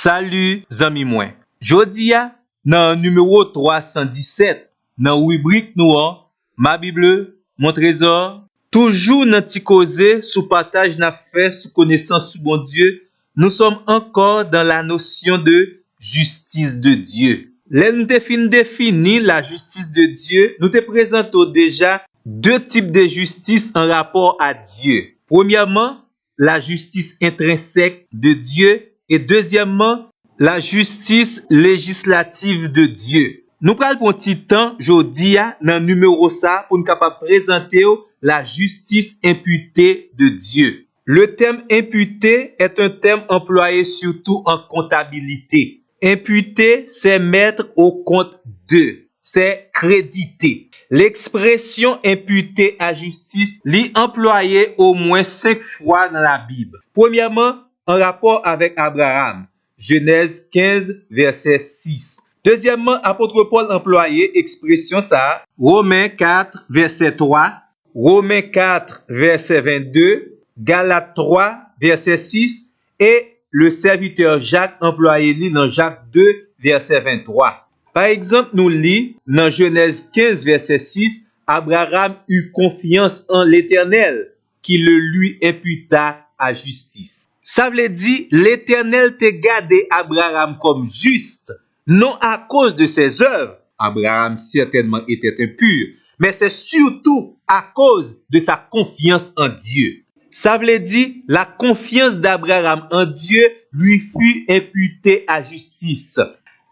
Salut zami mwen. Jodi a nan numéro 317 nan rubrique nou an, ma Bible, mon trésor, toujours nan ti koze sou partage na fe sou connaissance sou bon Dieu, nous sommes encore dans la notion de justice de Dieu. Lè nou te fin défini la justice de Dieu, nous te présentons déjà deux types de justice en rapport à Dieu. Premièrement, la justice intrinsèque de Dieu et deuxièmement, la justice législative de Dieu. Nous pral pour un petit temps jodi a nan numéro ça pour nous capable présenter la justice imputée de Dieu. Le terme imputé est un terme employé surtout en comptabilité. Imputé, c'est mettre au compte de, c'est créditer. L'expression imputée à justice l'est employée au moins 5 fois dans la Bible. Premièrement, en rapport avec Abraham, Genèse 15, verset 6. Deuxièmement, apôtre Paul employé expression ça, Romains 4, verset 3, Romains 4, verset 22, Galates 3, verset 6 et le serviteur Jacques employé dans Jacques 2, verset 23. Par exemple, nous lisons dans Genèse 15, verset 6, Abraham eut confiance en l'Éternel, qui le lui imputa à justice. Ça veut dire, l'Éternel te gardé Abraham comme juste, non à cause de ses œuvres. Abraham certainement était impur, mais c'est surtout à cause de sa confiance en Dieu. Ça veut dire, la confiance d'Abraham en Dieu lui fut imputée à justice.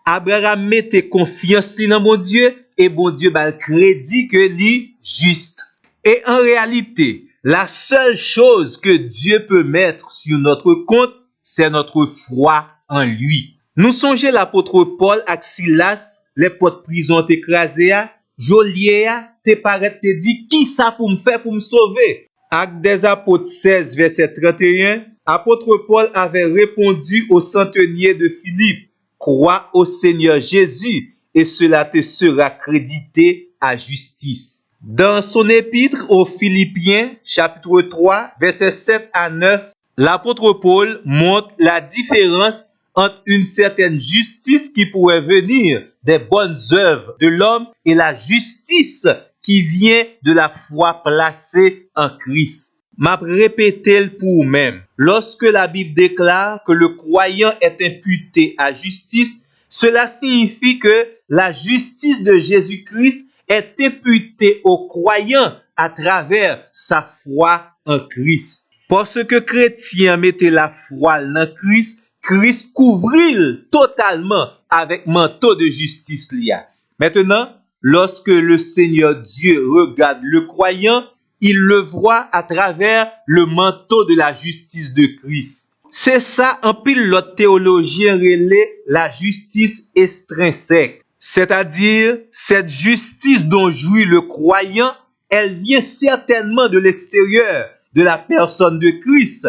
Abraham mettait confiance dans mon Dieu et bon Dieu le crédit que lui juste. Et en réalité, la seule chose que Dieu peut mettre sur notre compte, c'est notre foi en lui. Nous songeons l'apôtre Paul ak Silas, les portes prison écrasées, Joliet te paraît te dit qui ça pour me faire pour me sauver. Actes des apôtres 16 verset 31, apôtre Paul avait répondu au centenier de Philippe, crois au Seigneur Jésus et cela te sera crédité à justice. Dans son épître aux Philippiens, chapitre 3, versets 7 à 9, l'apôtre Paul montre la différence entre une certaine justice qui pourrait venir des bonnes œuvres de l'homme et la justice qui vient de la foi placée en Christ. M'a répété pour vous-même. Lorsque la Bible déclare que le croyant est imputé à justice, cela signifie que la justice de Jésus-Christ est imputée au croyant à travers sa foi en Christ. Parce que chrétien mettait la foi en Christ, Christ couvrit totalement avec manteau de justice lia. Maintenant, lorsque le Seigneur Dieu regarde le croyant, il le voit à travers le manteau de la justice de Christ. C'est ça en pile l'autre théologien relais la justice extrinsèque. C'est-à-dire, cette justice dont jouit le croyant, elle vient certainement de l'extérieur, de la personne de Christ.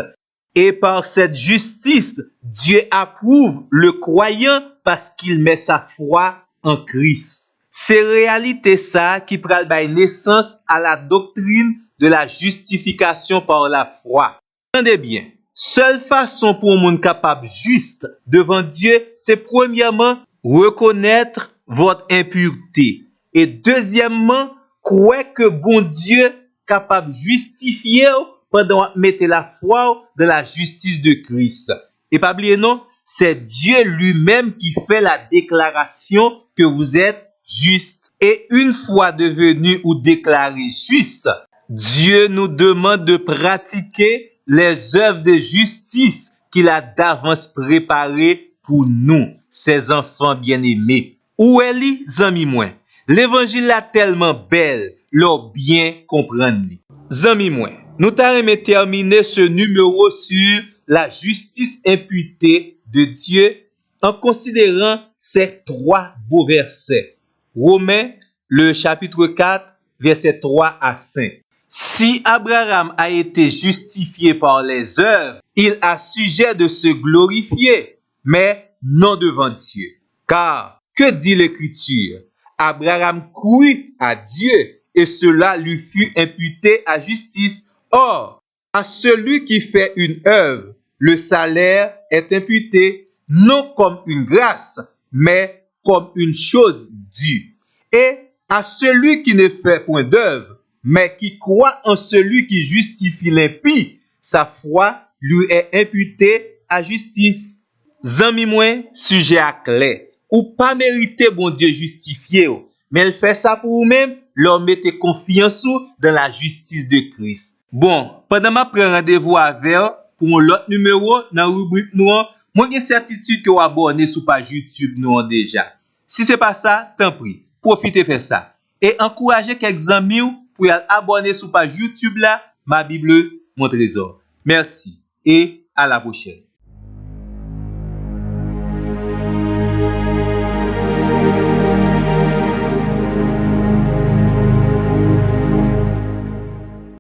Et par cette justice, Dieu approuve le croyant parce qu'il met sa foi en Christ. C'est réalité ça qui pral bay naissance à la doctrine de la justification par la foi. Entendez bien, seule façon pour un monde capable juste devant Dieu, c'est premièrement reconnaître votre impureté et deuxièmement croire que bon Dieu capable de justifier pendant mettre la foi dans la justice de Christ. Et pas oublier non, c'est Dieu lui-même qui fait la déclaration que vous êtes juste. Et une fois devenu ou déclaré juste, Dieu nous demande de pratiquer les œuvres de justice qu'il a d'avance préparées pour nous, ses enfants bien-aimés. Où est li, zami mwen? L'évangile est tellement belle, l'on bien comprendre li. Zami mwen, nous t'avons terminé ce numéro sur la justice imputée de Dieu en considérant ces 3 beaux versets. Romains, le chapitre 4, versets 3 à 5. Si Abraham a été justifié par les œuvres, il a sujet de se glorifier, mais non devant Dieu. Car, que dit l'Écriture? Abraham crut à Dieu et cela lui fut imputé à justice. Or, à celui qui fait une œuvre, le salaire est imputé non comme une grâce, mais comme une chose due. Et à celui qui ne fait point d'œuvre, mais qui croit en celui qui justifie l'impie, sa foi lui est imputée à justice. Zami mwen, sujet à clair. Ou pas mérité bon Dieu justifié, mais elle fait ça pour vous-même, leur mettez confiance dans la justice de Christ. Bon, pendant ma prend rendez-vous avec pour l'autre numéro dans rubrique nous, moi j'ai certitude que vous abonnez sur page YouTube nous déjà. Si c'est pas ça, tant pis, profitez faire ça et encouragez quelques amis pour abonner sur page YouTube là, ma Bible, mon trésor. Merci et à la prochaine.